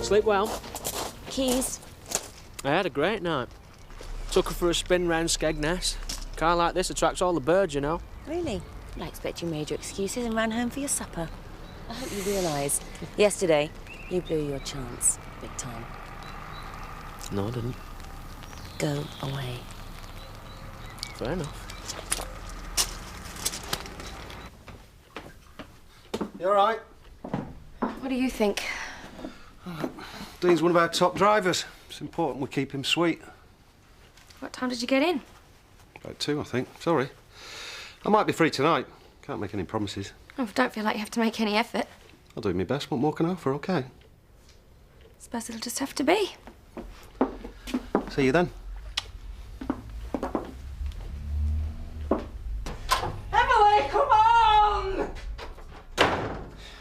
Sleep well? Keys. I had a great night. Took her for a spin round Skegness. Car like this attracts all the birds, you know. Really? I expect you made your excuses and ran home for your supper. I hope you realise, yesterday, you blew your chance. Big time. No, I didn't. Go away. Fair enough. You all right? What do you think? Dean's one of our top drivers. It's important we keep him sweet. What time did you get in? About 2, I think. Sorry. I might be free tonight. Can't make any promises. Oh, don't feel like you have to make any effort. I'll do my best. What more can I offer, OK? Suppose it'll just have to be. See you then. Emily, come on! You're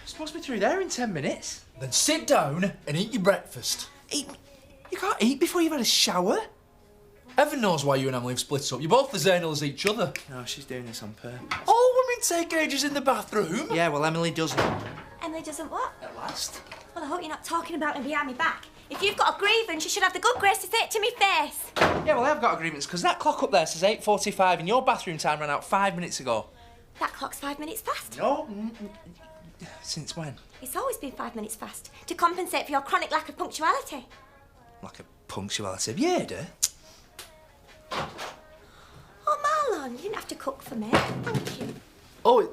supposed to be through there in 10 minutes. Then sit down and eat your breakfast. Eat? You can't eat before you've had a shower. Heaven knows why you and Emily have split up. You're both as anal as each other. No, she's doing this on purpose. All women take ages in the bathroom. Yeah, well, Emily doesn't. Emily doesn't what? At last. Well, I hope you're not talking about him behind my back. If you've got a grievance, you should have the good grace to say it to me face. Yeah, well, I've got agreements, because that clock up there says 8:45 and your bathroom time ran out 5 minutes ago. That clock's 5 minutes fast. No. Since when? It's always been 5 minutes fast, to compensate for your chronic lack of punctuality. Like a punctuality. Have you heard her? Oh, Marlon, you didn't have to cook for me. Thank you. Oh,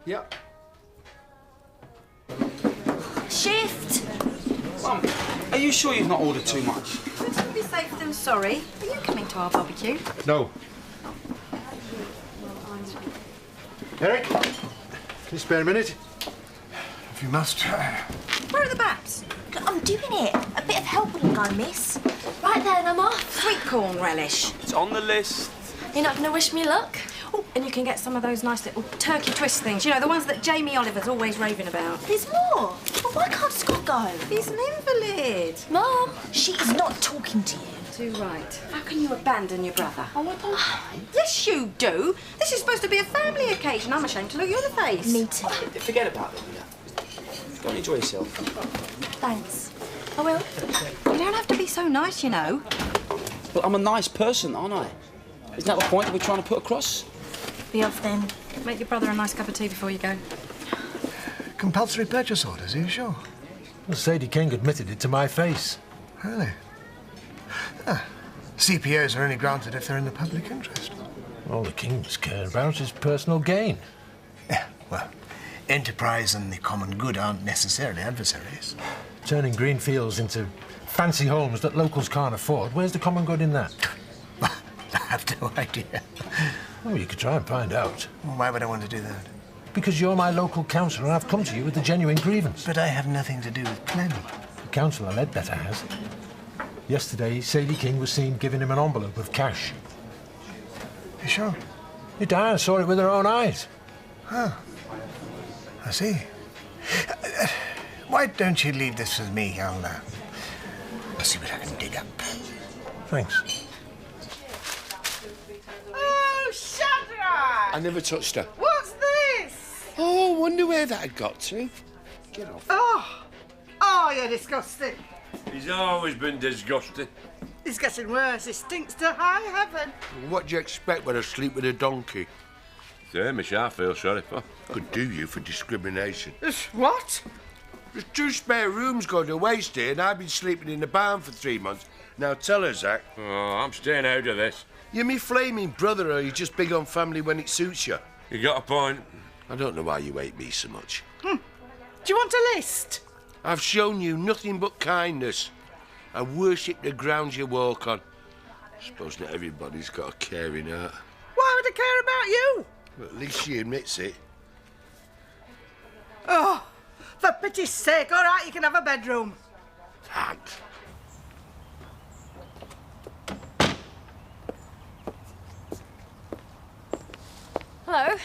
yeah. Shift! Mum, are you sure you've not ordered too much? Wouldn't it be safer than sorry? Are you coming to our barbecue? No. Eric, can you spare a minute? If you must. Where are the baps? I'm doing it. A bit of help wouldn't go amiss. Right then, I'm off. Sweet corn relish. It's on the list. You're not going to wish me luck? Oh, and you can get some of those nice little turkey twist things. You know, the ones that Jamie Oliver's always raving about. There's more. But why can't Scott go? He's an invalid. Mum, she is not talking to you. Too right. How can you abandon your brother? Oh, I don't mind. Yes, you do. This is supposed to be a family occasion. I'm ashamed to look you in the face. Me too. Forget about it, yeah. Go and enjoy yourself. Thanks. I will. You don't have to be so nice, you know. But I'm a nice person, aren't I? Isn't that the point that we're trying to put across? Be off then. Make your brother a nice cup of tea before you go. Compulsory purchase orders, are you sure? Well, Sadie King admitted it to my face. Really? CPOs are only granted if they're in the public interest. All the Kings care about is personal gain. Yeah, well, enterprise and the common good aren't necessarily adversaries. Turning green fields into fancy homes that locals can't afford. Where's the common good in that? I have no idea. Well, you could try and find out. Well, why would I want to do that? Because you're my local councillor and I've come to you with a genuine grievance. But I have nothing to do with planning. Councillor Ledbetter has. Yesterday, Sadie King was seen giving him an envelope of cash. You sure? Diane saw it with her own eyes. Huh. I see. Why don't you leave this with me? I'll see what I can dig up. Thanks. Oh, Shadrach! I never touched her. What's this? Oh, I wonder where that had got to. Get off. Oh, you're disgusting. He's always been disgusting. It's getting worse. It stinks to high heaven. What do you expect when I sleep with a donkey? Hamish, I feel sorry for. Could do you for discrimination. What? There's 2 spare rooms going to waste here, and I've been sleeping in the barn for 3 months. Now tell her, Zach. Oh, I'm staying out of this. You're me flaming brother, or you just big on family when it suits you? You got a point. I don't know why you hate me so much. Do you want a list? I've shown you nothing but kindness. I worship the ground you walk on. I suppose not everybody's got a caring heart. Why would I care about you? But at least she admits it. Oh, for pity's sake, all right, you can have a bedroom. Thanks. Hello.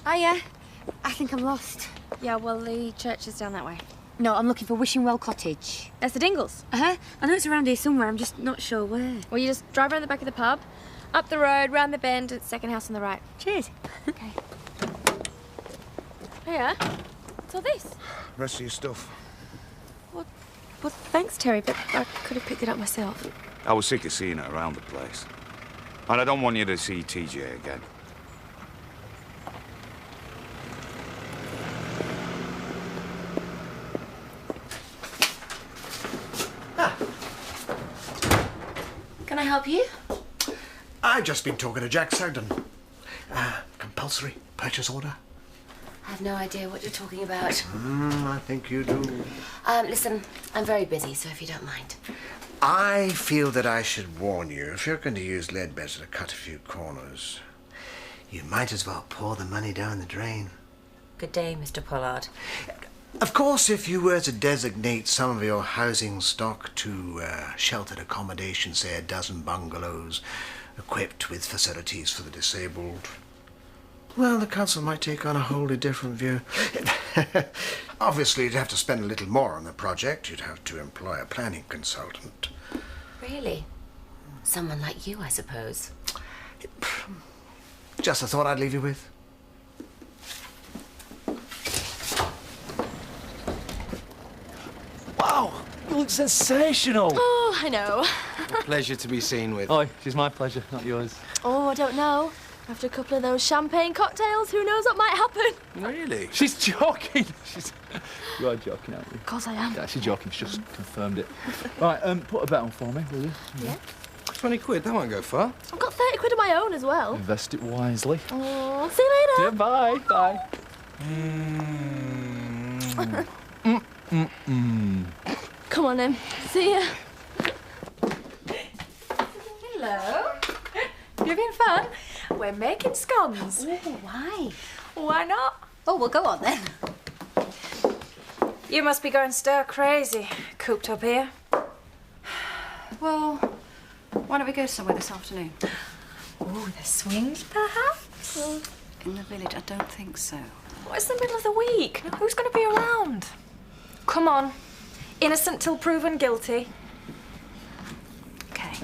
I think I'm lost. Yeah, well, the church is down that way. No, I'm looking for Wishing Well Cottage. That's the Dingles. Uh-huh. I know it's around here somewhere, I'm just not sure where. Well, you just drive around the back of the pub, up the road, round the bend, at the second house on the right. Cheers. Okay. Hiya. What's all this? Rest of your stuff. What Well, thanks, Terry, but I could have picked it up myself. I was sick of seeing her around the place. And I don't want you to see TJ again. Can I help you? I've just been talking to Jack Sogden. Compulsory purchase order? I have no idea what you're talking about. I think you do. Listen, I'm very busy, so if you don't mind. I feel that I should warn you, if you're going to use Leadbetter to cut a few corners, you might as well pour the money down the drain. Good day, Mr. Pollard. Of course, if you were to designate some of your housing stock to sheltered accommodation, say a dozen bungalows equipped with facilities for the disabled, well, the council might take on a wholly different view. Obviously, you'd have to spend a little more on the project. You'd have to employ a planning consultant. Really? Someone like you, I suppose. Just a thought I'd leave you with. Wow, you look sensational. Oh, I know. Pleasure to be seen with. Oh, she's my pleasure, not yours. Oh, I don't know. After a couple of those champagne cocktails, who knows what might happen? Really? She's joking. You are joking, aren't you? Of course I am. Yeah, she's joking. She's just confirmed it. Right, put a bet on for me, will you? Yeah. 20 quid, that won't go far. I've got 30 quid of my own as well. Invest it wisely. Oh, see you later. Yeah, bye. Bye. Come on, then. See ya. Hello. You having fun? We're making scones. Ooh, why? Why not? Oh, well, go on then. You must be going stir crazy, cooped up here. Well, why don't we go somewhere this afternoon? Oh, the swings, perhaps? In the village, I don't think so. Well, it's the middle of the week. Who's going to be around? Come on. Innocent till proven guilty. Okay.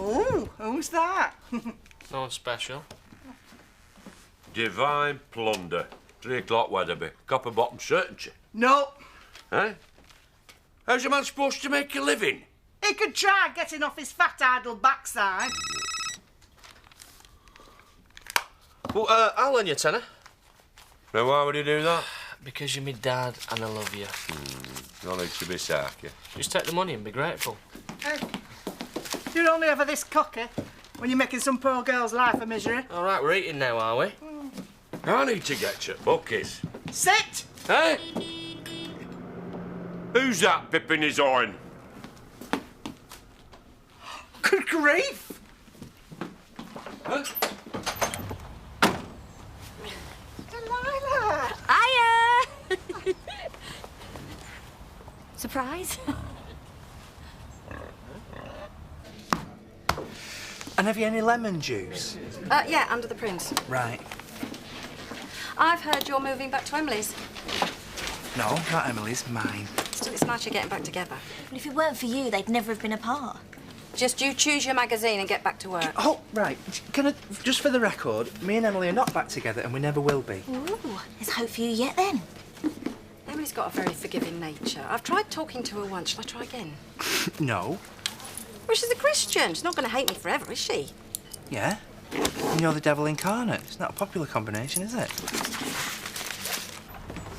Oh, who's that? No one special. Divine plunder. 3 o'clock Weatherby. Copper bottom certainty. No. Eh? How's a man supposed to make a living? He could try getting off his fat idle backside. Well, I'll lend you a tenner. Now, why would he do that? Because you're my dad and I love you. No need to be sarky. Just take the money and be grateful. Hey, you're only ever this cocky when you're making some poor girl's life a misery. All right, we're eating now, are we? I need to get you buckets. Sit! Hey! Who's that pipping his horn? Good grief! Huh? Delilah! Hiya! Surprise? And have you any lemon juice? Yeah, under the prince. Right. I've heard you're moving back to Emily's. No, not Emily's, mine. Still, it's nice you're getting back together. But if it weren't for you, they'd never have been apart. Just you choose your magazine and get back to work. Oh, right. Can I, just for the record, me and Emily are not back together and we never will be. Ooh, there's hope for you yet then. Emily's got a very forgiving nature. I've tried talking to her once. Shall I try again? No. Well, she's a Christian. She's not going to hate me forever, is she? Yeah? And you're the devil incarnate. It's not a popular combination, is it?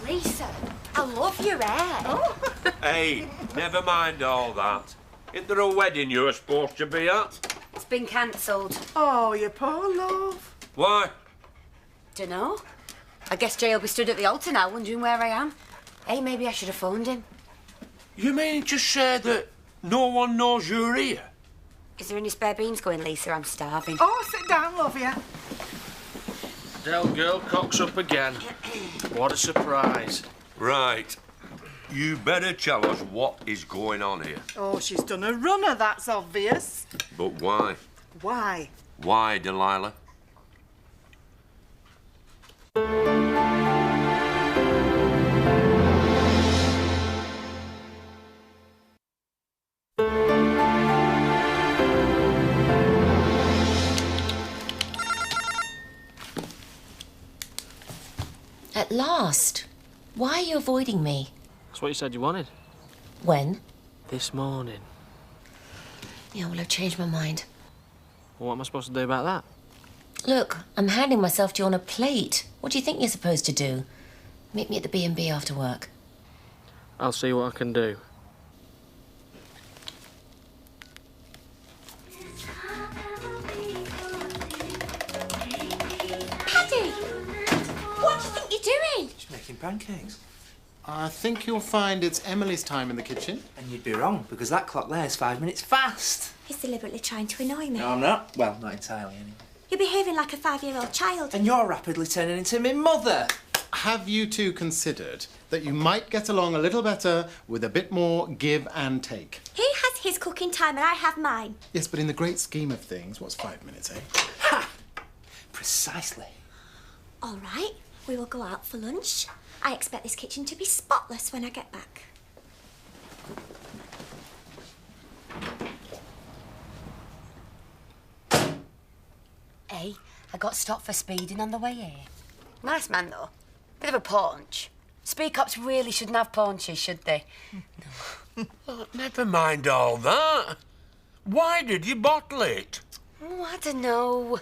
Lisa, I love your hair. Oh. Hey, never mind all that. Isn't there a wedding you're supposed to be at? It's been cancelled. Oh, you poor love. Why? Dunno. I guess Jay will be stood at the altar now, wondering where I am. Hey, maybe I should have phoned him. You mean to say that no one knows you're here? Is there any spare beans going, Lisa? I'm starving. Oh, sit down, love you. Del girl cocks up again. What a surprise. Right. You better tell us what is going on here. Oh, she's done a runner, that's obvious. But why? Why? Why, Delilah? At last. Why are you avoiding me? That's what you said you wanted. When? This morning. Yeah, well, I've changed my mind. Well, what am I supposed to do about that? Look, I'm handing myself to you on a plate. What do you think you're supposed to do? Meet me at the B&B after work. I'll see what I can do. Paddy! What do you think you're doing? Just making pancakes. I think you'll find it's Emily's time in the kitchen. And you'd be wrong, because that clock there's 5 minutes fast. He's deliberately trying to annoy me. No, I'm not. Well, not entirely, anyway. You're behaving like a 5-year-old child. And you're rapidly turning into my mother. Have you two considered that you might get along a little better with a bit more give and take? He has his cooking time and I have mine. Yes, but in the great scheme of things, what's 5 minutes, eh? Ha! Precisely. All right, we will go out for lunch. I expect this kitchen to be spotless when I get back. Hey, I got stopped for speeding on the way here. Nice man, though. Bit of a paunch. Speed cops really shouldn't have paunches, should they? Oh, never mind all that. Why did you bottle it? Oh, I don't know.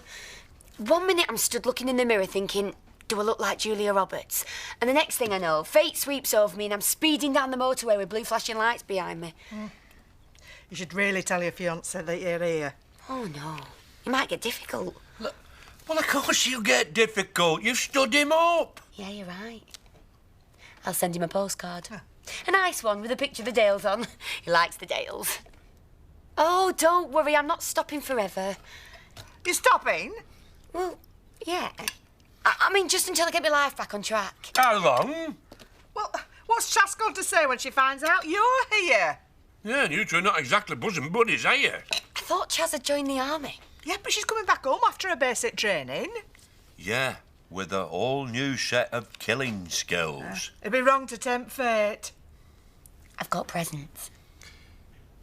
1 minute I'm stood looking in the mirror thinking, do I look like Julia Roberts? And the next thing I know, fate sweeps over me and I'm speeding down the motorway with blue flashing lights behind me. You should really tell your fiancé that you're here. Oh, no. It might get difficult. Well, of course you get difficult. You've stood him up. Yeah, you're right. I'll send him a postcard. A nice one with a picture of the Dales on. He likes the Dales. Oh, don't worry, I'm not stopping forever. You're stopping? Well, yeah. I mean, just until I get my life back on track. How long? Well, what's Chas going to say when she finds out you're here? Yeah, and you two are not exactly bosom buddies, are you? I thought Chas had joined the army. Yeah, but she's coming back home after her basic training. Yeah, with a whole new set of killing skills. It'd be wrong to tempt fate. I've got presents.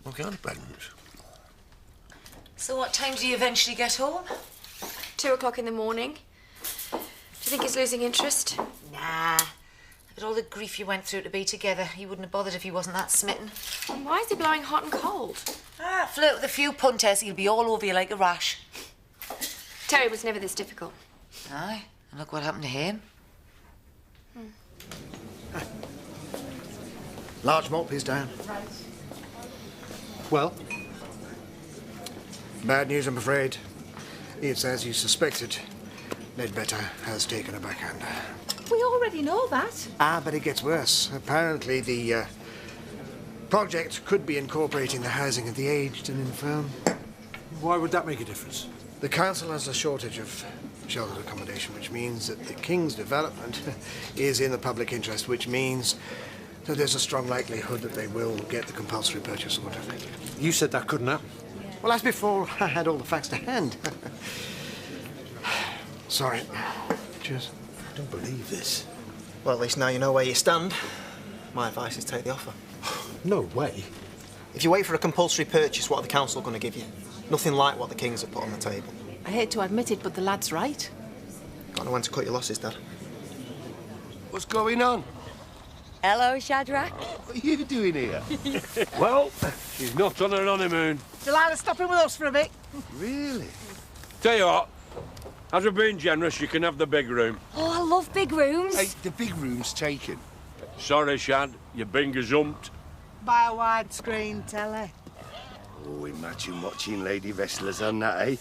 What kind of presents? So what time do you eventually get home? 2 o'clock in the morning. Do you think he's losing interest? Nah. Look at all the grief you went through to be together. He wouldn't have bothered if he wasn't that smitten. And why is he blowing hot and cold? Flirt with a few punters, he'll be all over you like a rash. Terry was never this difficult. Aye, and look what happened to him. Large malt, please, Diane. Well? Bad news, I'm afraid. It's as you suspected. Ledbetter has taken a backhand. We already know that. Ah, but it gets worse. Apparently the project could be incorporating the housing of the aged and infirm. Why would that make a difference? The council has a shortage of sheltered accommodation, which means that the King's development is in the public interest, which means that there's a strong likelihood that they will get the compulsory purchase order. You said that couldn't happen. Well, as before, I had all the facts to hand. Sorry. Cheers. I don't believe this. Well, at least now you know where you stand. My advice is take the offer. No way. If you wait for a compulsory purchase, what are the council going to give you? Nothing like what the Kings have put on the table. I hate to admit it, but the lad's right. Got to know when to cut your losses, Dad. What's going on? Hello, Shadrach. What are you doing here? Well, she's not on her honeymoon. Delilah, stopping with us for a bit. Really? Tell you what, as we're being generous, you can have the big room. Oh, I love big rooms. Hey, the big room's taken. Sorry, Shad, you're being gazumped. Buy a widescreen telly. Oh, imagine watching lady wrestlers on that, eh?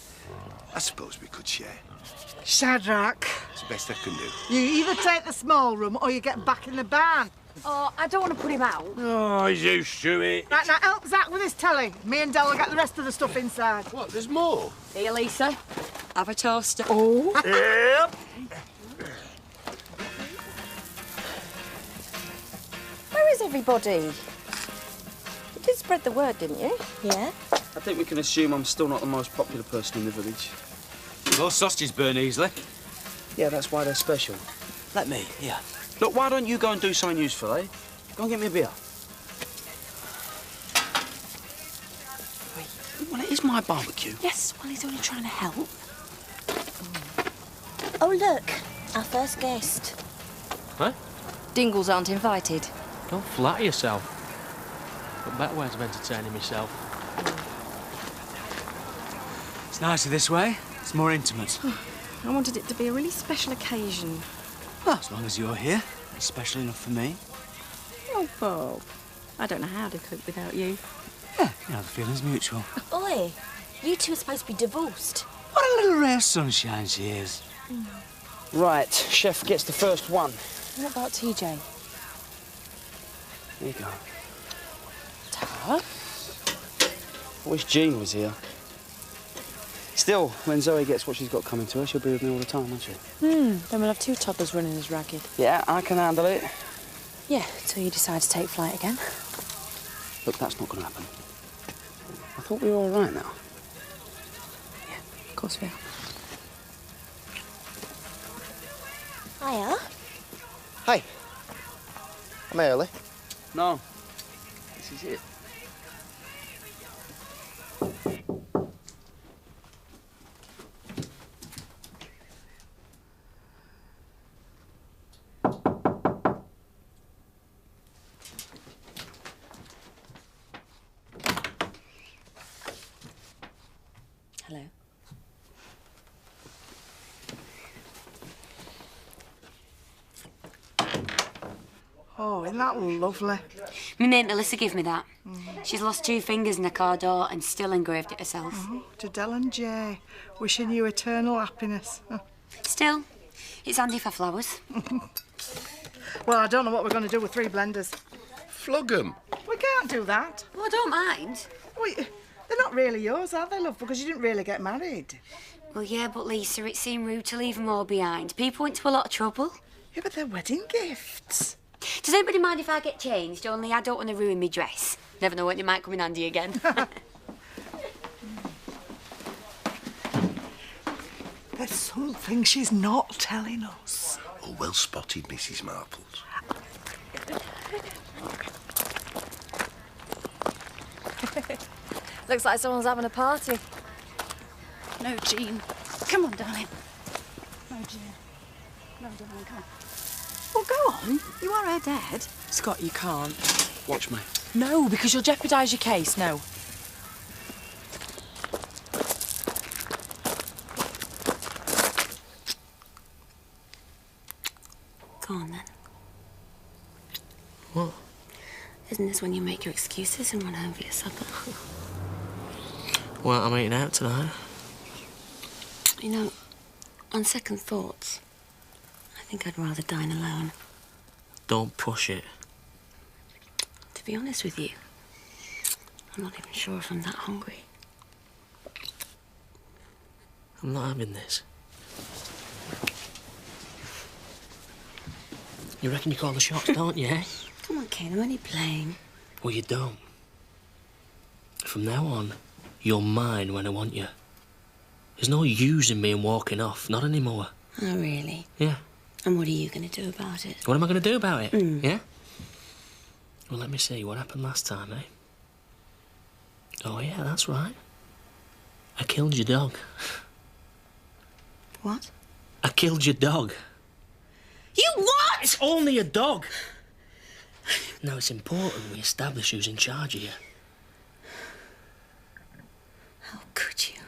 I suppose we could share. Shadrach, It's the best I can do. you either take the small room or you get back in the barn. Oh, I don't want to put him out. Oh, he's used to it. Right, now help Zach with his telly. Me and Del will get the rest of the stuff inside. What, there's more? Here, Lisa. Have a toaster. Oh. Yep. Where is everybody? You did spread the word, didn't you? Yeah. I think we can assume I'm still not the most popular person in the village. Those sausages burn easily. Yeah, that's why they're special. Let me, here. Look, why don't you go and do something useful, eh? Go and get me a beer. Well, it is my barbecue. Yes, well, he's only trying to help. Oh, look, our first guest. Huh? Dingles aren't invited. Don't flatter yourself. Got better ways of entertaining myself. It's nicer this way. It's more intimate. I wanted it to be a really special occasion. Well, as long as you're here, it's special enough for me. Oh, Bob. I don't know how to cope without you. Yeah, you know, the feeling's mutual. Oi, you two are supposed to be divorced. What a little ray of sunshine she is. Right, chef gets the first one. What about TJ? There you go. Tara? I wish Jean was here. Still, when Zoe gets what she's got coming to her, she'll be with me all the time, won't she? Then we'll have two toddlers running as ragged. Yeah, I can handle it. Yeah, till you decide to take flight again. Look, that's not going to happen. I thought we were all right now. Of course we are. Hiya. Hi. Am I early? No. This is it. Hello. Oh, isn't that lovely? My mate Melissa gave me that. She's lost 2 fingers in a car door and still engraved it herself. Oh, to Del and Jay, wishing you eternal happiness. Still, it's handy for flowers. Well, I don't know what we're going to do with 3 blenders. Flog 'em. We can't do that. Well, I don't mind. They're not really yours, are they, love? Because you didn't really get married. Well, yeah, but Lisa, it seemed rude to leave them all behind. People went to a lot of trouble. Yeah, but they're wedding gifts. Does anybody mind if I get changed? Only I don't want to ruin my dress. Never know when it might come in handy again. There's something she's not telling us. Oh, well spotted, Mrs. Marples. Looks like someone's having a party. No, Jean. Come on, darling. No, Jean. No, darling, come on. Well, go on. You are her dad. Scott, you can't. Watch me. No, because you'll jeopardise your case, no. Go on, then. What? Isn't this when you make your excuses and run home for your supper? Well, I'm eating out tonight. You know, on second thoughts, I think I'd rather dine alone. Don't push it. To be honest with you, I'm not even sure if I'm that hungry. I'm not having this. You reckon you call the shots, don't you, eh? Come on, Kane, I'm only playing. Well, you don't. From now on, you're mine when I want you. There's no using me and walking off, not anymore. Oh, really? Yeah. And what are you going to do about it? What am I going to do about it? Mm. Yeah? Well, let me see. What happened last time, eh? Oh, yeah, that's right. I killed your dog. What? I killed your dog. You what? It's only a dog. Now, it's important we establish who's in charge of you. How could you?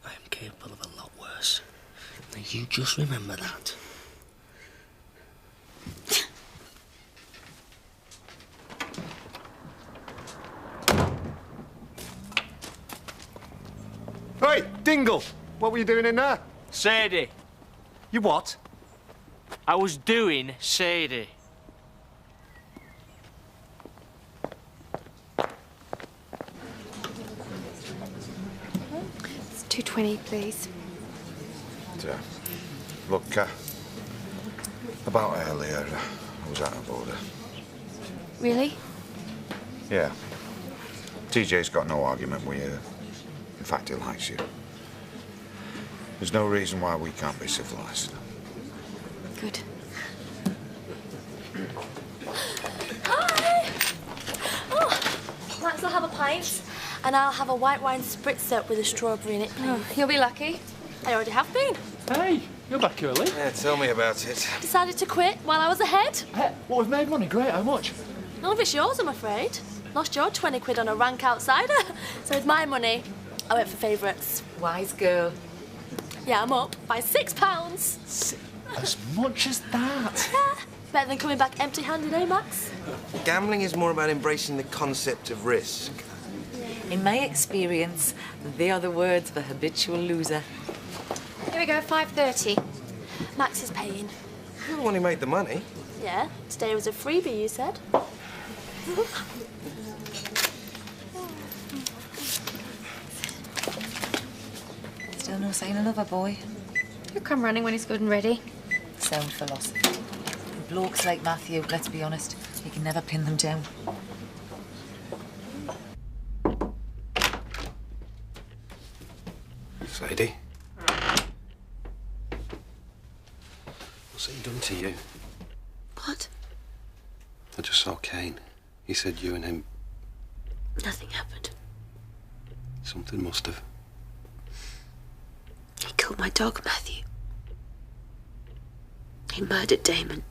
I am capable of a lot worse. Now, you just remember that. Hey, Dingle! What were you doing in there? Sadie. You what? I was doing Sadie. It's 220, please. Look, about earlier, I was out of order. Really? Yeah. TJ's got no argument with you. In fact, he likes you. There's no reason why we can't be civilised. Good. Hi! Oh, Max will have a pint, and I'll have a white wine spritzer with a strawberry in it, please. Oh, you'll be lucky. I already have been. Hey, You're back early. Yeah, tell me about it. Decided to quit while I was ahead. Well, we've made money. Great. How much? None of it's yours, I'm afraid. Lost your 20 quid on a rank outsider. So with my money, I went for favourites. Wise girl. Yeah, I'm up by £6. As much as that? Yeah. Better than coming back empty-handed, eh, Max? Gambling is more about embracing the concept of risk. In my experience, they are the words of a habitual loser. Here we go, 5:30. Max is paying. You're the one who made the money. Yeah, today was a freebie, you said. Still no sign of lover, boy. He'll come running when he's good and ready. Sound philosophy. Blokes like Matthew, let's be honest, he can never pin them down. Sadie? What's he done to you? What? I just saw Kane. He said you and him... Nothing happened. Something must have. He killed my dog, Matthew. He murdered Damon.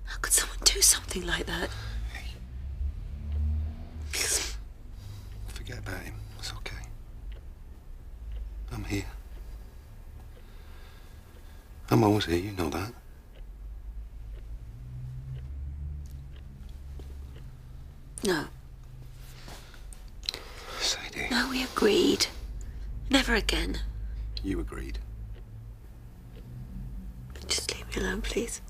How could someone do something like that? Forget about him. It's okay. I'm here. I'm always here, you know that. No. Sadie. No, we agreed. Never again. You agreed. Just leave me alone, please.